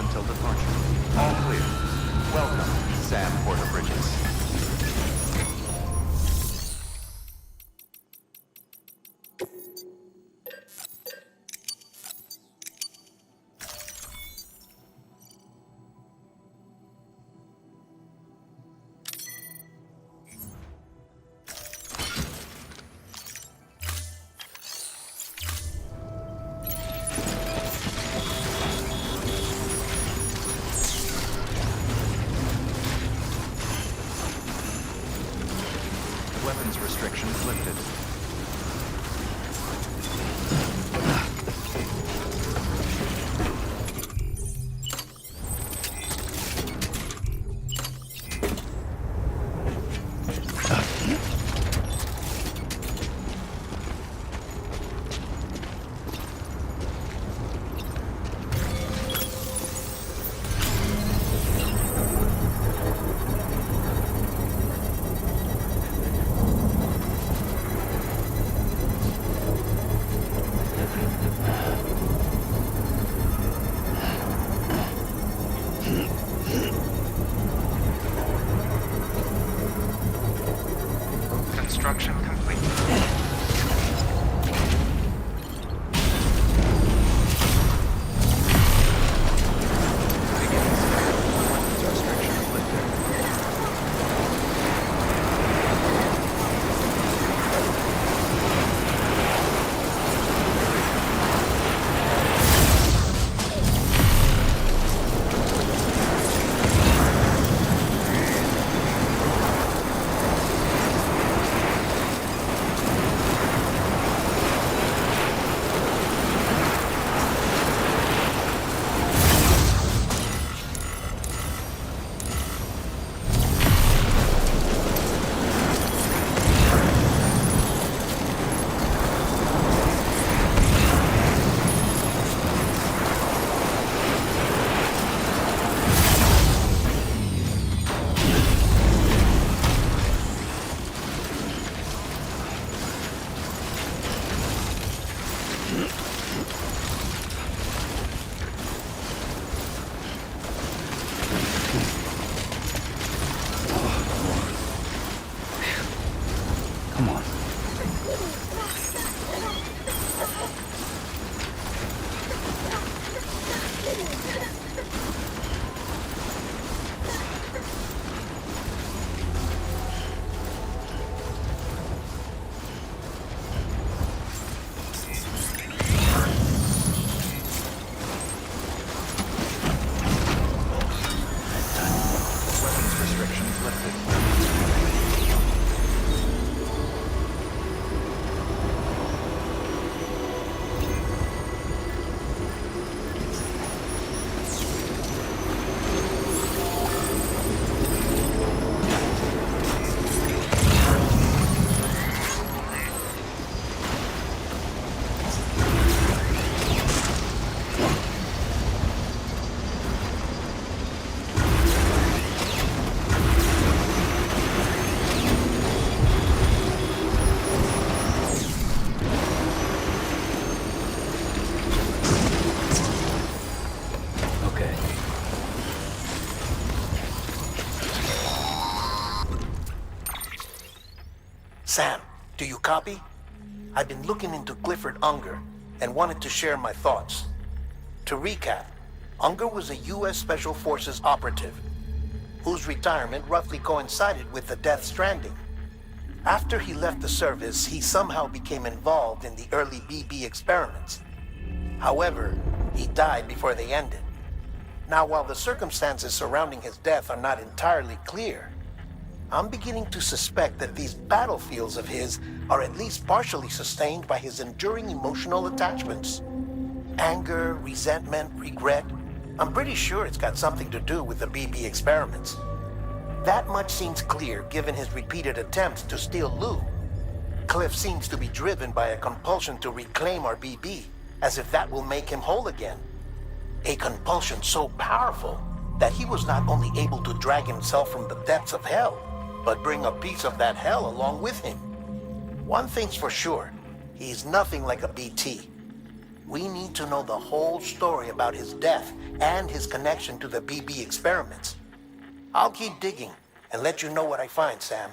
until departure. All clear. Welcome, Sam Porter Bridges. Weapons restrictions lifted. Construction complete. Weapons restrictions lifted. Come on. Weapons restrictions lifted. Okay. Sam, do you copy? I've been looking into Clifford Unger and wanted to share my thoughts. To recap, Unger was a U.S. Special Forces operative whose retirement roughly coincided with the death Stranding. After he left the service, he somehow became involved in the early BB experiments. However, he died before they ended. Now, while the circumstances surrounding his death are not entirely clear, I'm beginning to suspect that these battlefields of his are at least partially sustained by his enduring emotional attachments. Anger, resentment, regret. I'm pretty sure it's got something to do with the BB experiments. That much seems clear given his repeated attempts to steal Lou. Cliff seems to be driven by a compulsion to reclaim our BB, as if that will make him whole again. A compulsion so powerful that he was not only able to drag himself from the depths of hell, but bring a piece of that hell along with him. One thing's for sure, he's nothing like a BT. We need to know the whole story about his death and his connection to the BB experiments. I'll keep digging and let you know what I find, Sam.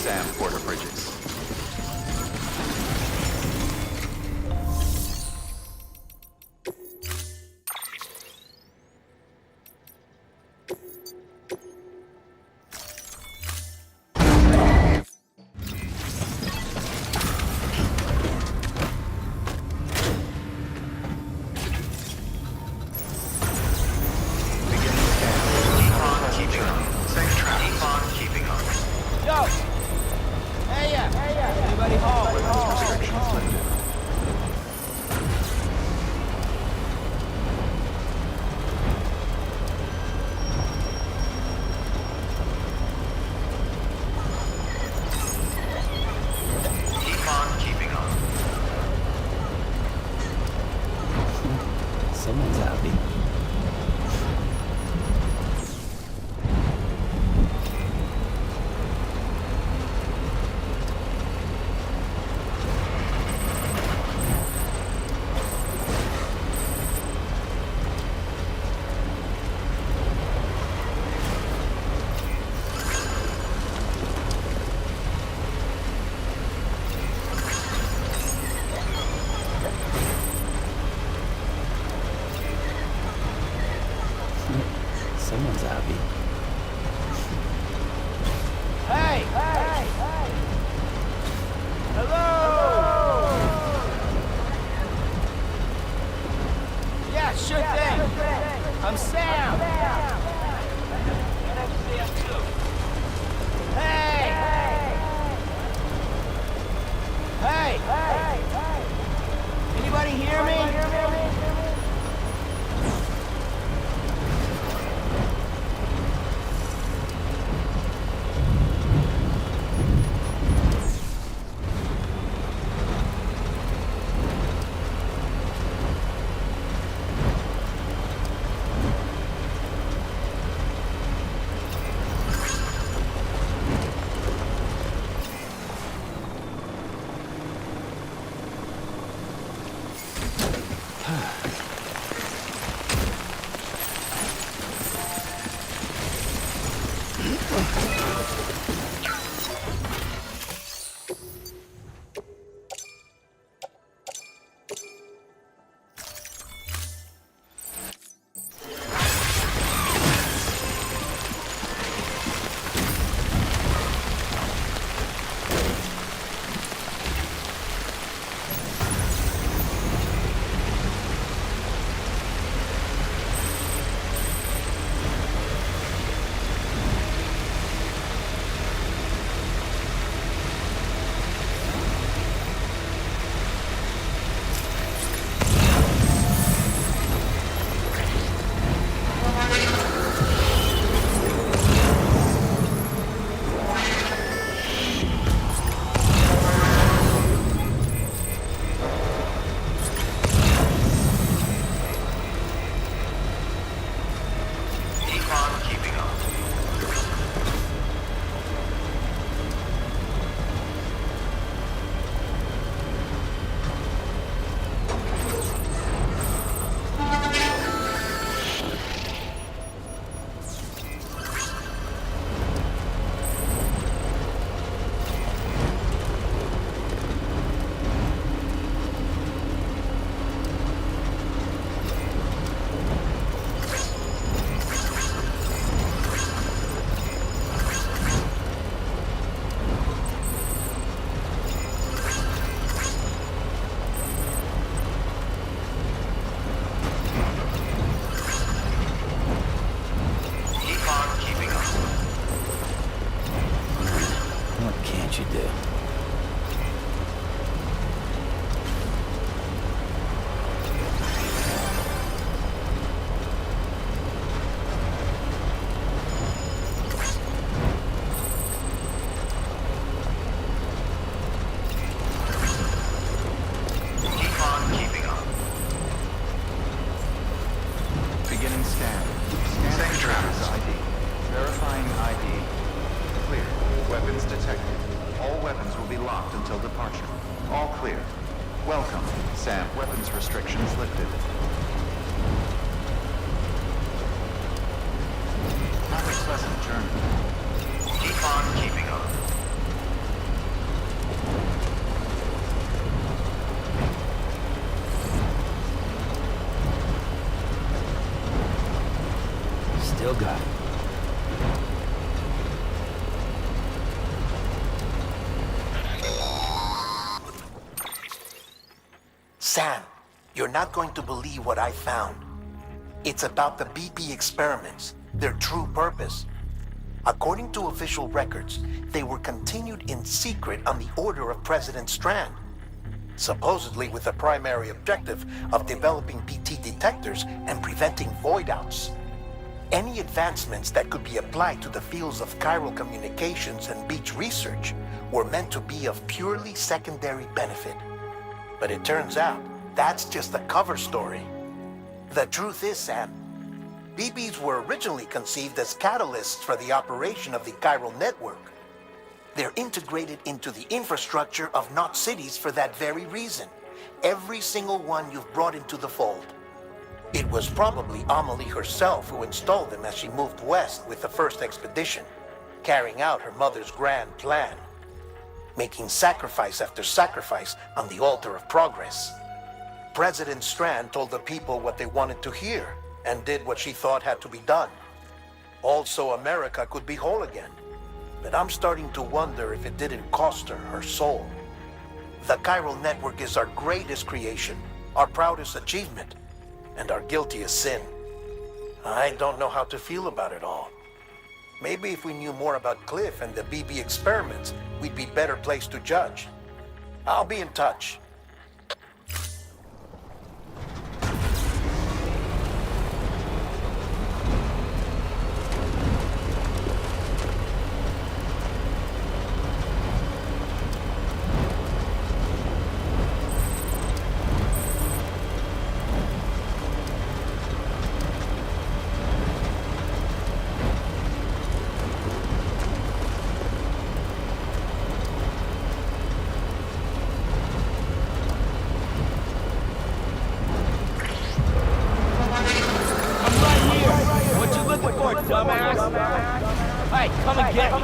Sam Porter Bridges. Someone's happy. what you do. Keep on keeping up. Beginning scan. Scanning Travis ID. Verifying ID. Clear. Weapons detected. All weapons will be locked until departure. All clear. Welcome, Sam. Weapons restrictions lifted. Have a pleasant journey. Keep on keeping up. Still got it. Sam, you're not going to believe what I found. It's about the BP experiments, their true purpose. According to official records, they were continued in secret on the order of President Strand, supposedly with the primary objective of developing BT detectors and preventing void-outs. Any advancements that could be applied to the fields of chiral communications and beach research were meant to be of purely secondary benefit. But it turns out, that's just a cover story. The truth is, Sam, BBs were originally conceived as catalysts for the operation of the chiral network. They're integrated into the infrastructure of Knot cities for that very reason. Every single one you've brought into the fold. It was probably Amelie herself who installed them as she moved west with the first expedition, carrying out her mother's grand plan, making sacrifice after sacrifice on the altar of progress. President Strand told the people what they wanted to hear and did what she thought had to be done. Also, America could be whole again. But I'm starting to wonder if it didn't cost her her soul. The chiral network is our greatest creation, our proudest achievement, and our guiltiest sin. I don't know how to feel about it all. Maybe if we knew more about Cliff and the BB experiments, we'd be better placed to judge. I'll be in touch. Hey, come and get me.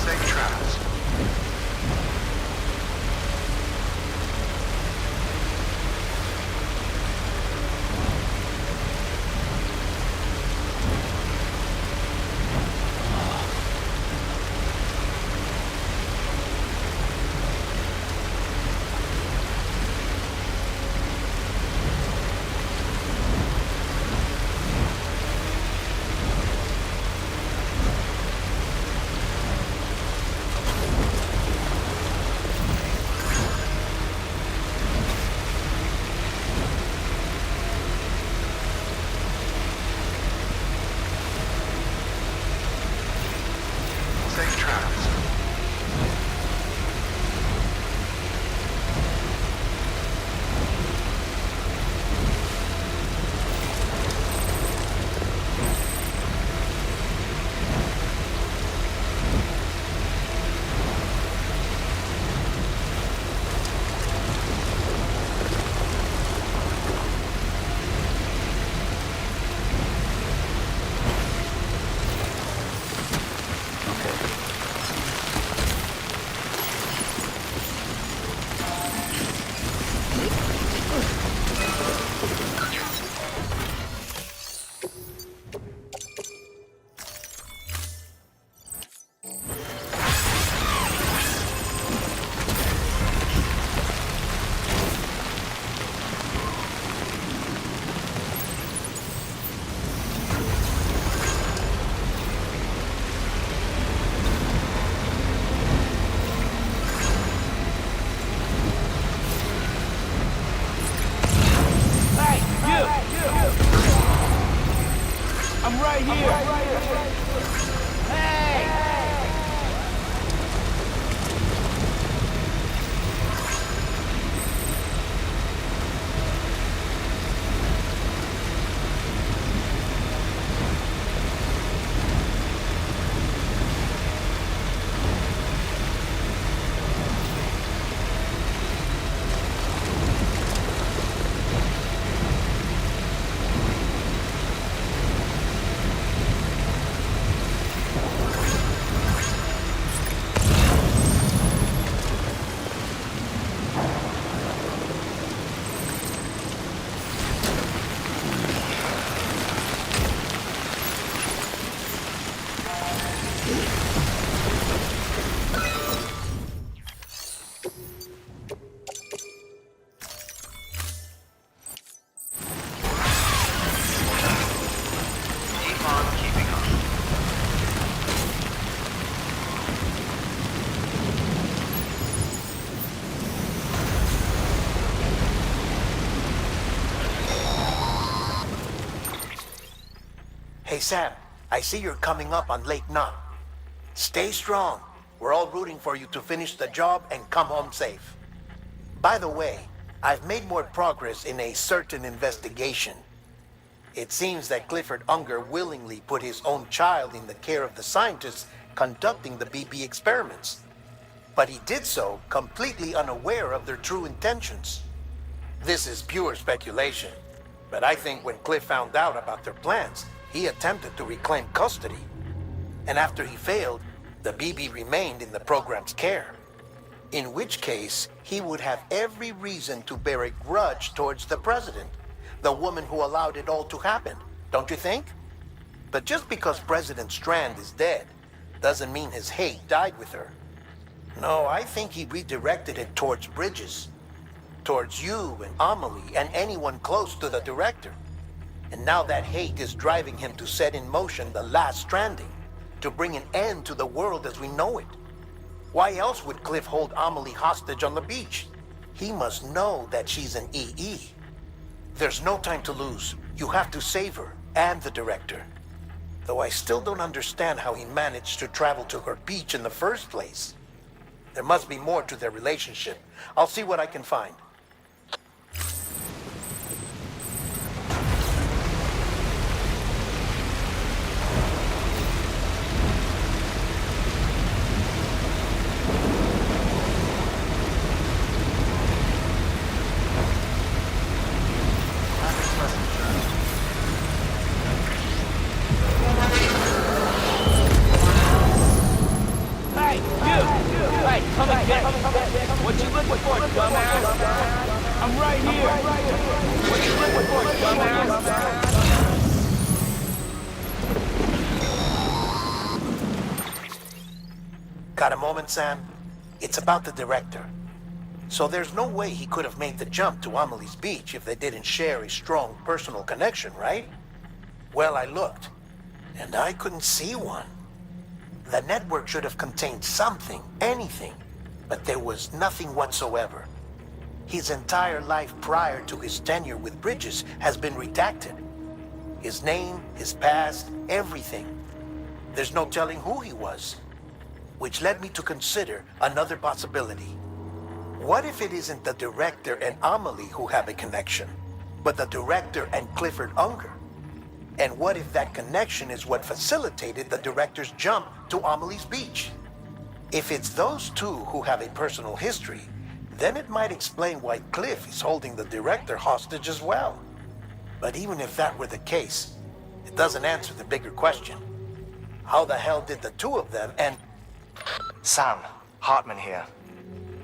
Safe travels. Safe travels. Hey, you! I'm right here! Hey! Keep on keeping on. Hey Sam, I see you're coming up on Lake Knot. Stay strong. We're all rooting for you to finish the job and come home safe. By the way, I've made more progress in a certain investigation. It seems that Clifford Unger willingly put his own child in the care of the scientists conducting the BB experiments. But he did so completely unaware of their true intentions. This is pure speculation, but I think when Cliff found out about their plans, he attempted to reclaim custody. And after he failed, the BB remained in the program's care. In which case, he would have every reason to bear a grudge towards the president, the woman who allowed it all to happen, don't you think? But just because President Strand is dead, doesn't mean his hate died with her. No, I think he redirected it towards Bridges. towards you and Amelie and anyone close to the director. And now that hate is driving him to set in motion the last Stranding, to bring an end to the world as we know it. Why else would Cliff hold Amelie hostage on the beach? He must know that she's an EE. There's no time to lose. You have to save her and the director. Though I still don't understand how he managed to travel to her beach in the first place. There must be more to their relationship. I'll see what I can find. Hey, you! Hey, come and get it! What you looking for, dumbass? I'm right here! What you looking for, dumbass? Got a moment, Sam? It's about the director. So there's no way he could have made the jump to Amelie's beach if they didn't share a strong personal connection, right? Well, I looked, and I couldn't see one. The network should have contained something, anything, but there was nothing whatsoever. His entire life prior to his tenure with Bridges has been redacted. His name, his past, everything. There's no telling who he was. Which led me to consider another possibility. What if it isn't the director and Amelie who have a connection, but the director and Clifford Unger? And what if that connection is what facilitated the director's jump to Amelie's beach? If it's those two who have a personal history, then it might explain why Cliff is holding the director hostage as well. But even if that were the case, it doesn't answer the bigger question. How the hell did the two of them and... Sam, Hartman here.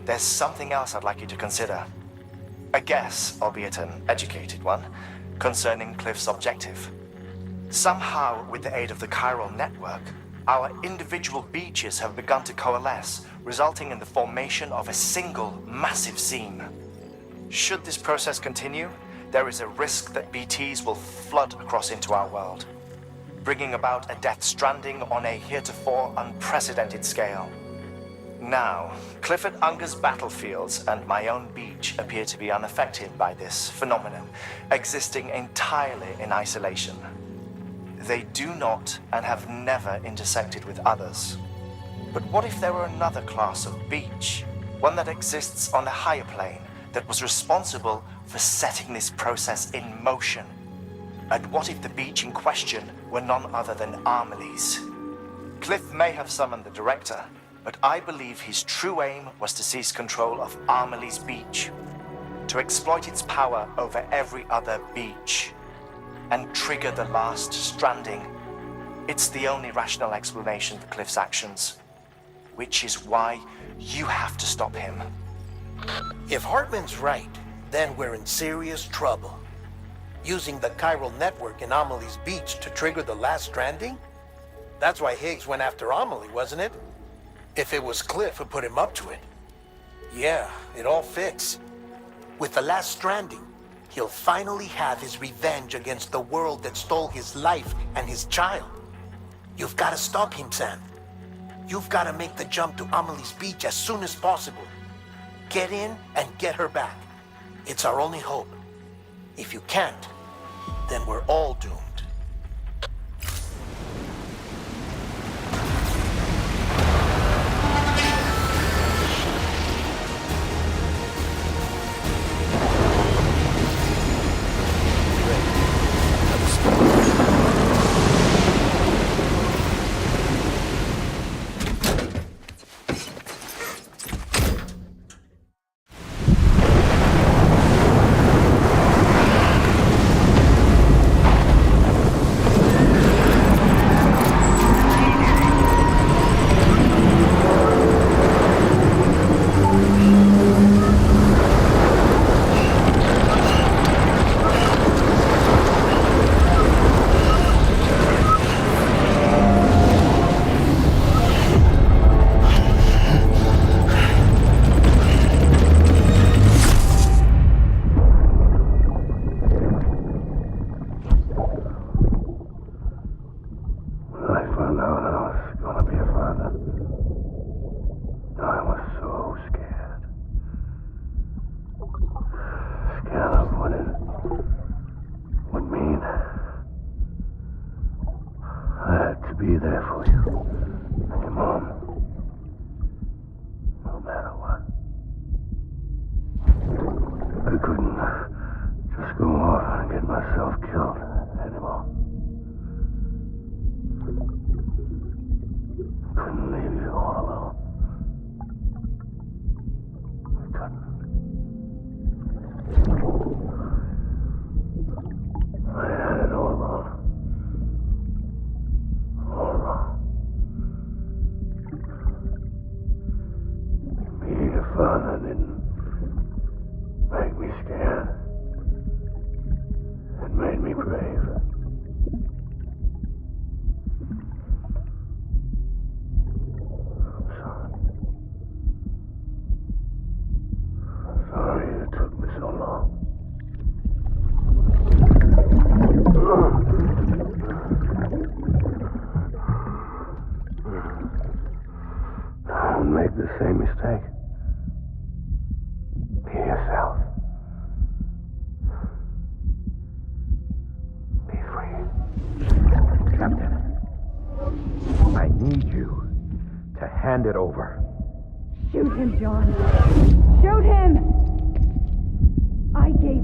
There's something else I'd like you to consider. A guess, albeit an educated one, concerning Cliff's objective. Somehow, with the aid of the chiral network, our individual beaches have begun to coalesce, resulting in the formation of a single massive seam. Should this process continue, there is a risk that BTs will flood across into our world, bringing about a death stranding on a heretofore unprecedented scale. Now, Clifford Unger's battlefields and my own beach appear to be unaffected by this phenomenon, existing entirely in isolation. They do not and have never intersected with others. But what if there were another class of beach, one that exists on a higher plane, that was responsible for setting this process in motion? And what if the beach in question were none other than Amelie's? Cliff may have summoned the director, but I believe his true aim was to seize control of Amelie's beach, to exploit its power over every other beach, and trigger the last Stranding. It's the only rational explanation for Cliff's actions, which is why you have to stop him. If Hartman's right, then we're in serious trouble. Using the chiral network in Amelie's beach to trigger the last Stranding? That's why Higgs went after Amelie, wasn't it? If it was Cliff who put him up to it. Yeah, it all fits. With the last Stranding, he'll finally have his revenge against the world that stole his life and his child. You've got to stop him, Sam. You've got to make the jump to Amelie's beach as soon as possible. Get in and get her back. It's our only hope. If you can't, then we're all doomed. just go off and get myself killed anymore. Couldn't leave you all alone. I couldn't. I had it all wrong. All wrong. Being a father didn't make me scared. It made me brave. I'm sorry. I'm sorry it took me so long. Don't make the same mistake. Be yourself. Be free. Captain, I need you to hand it over. Shoot him, John. Shoot him! I gave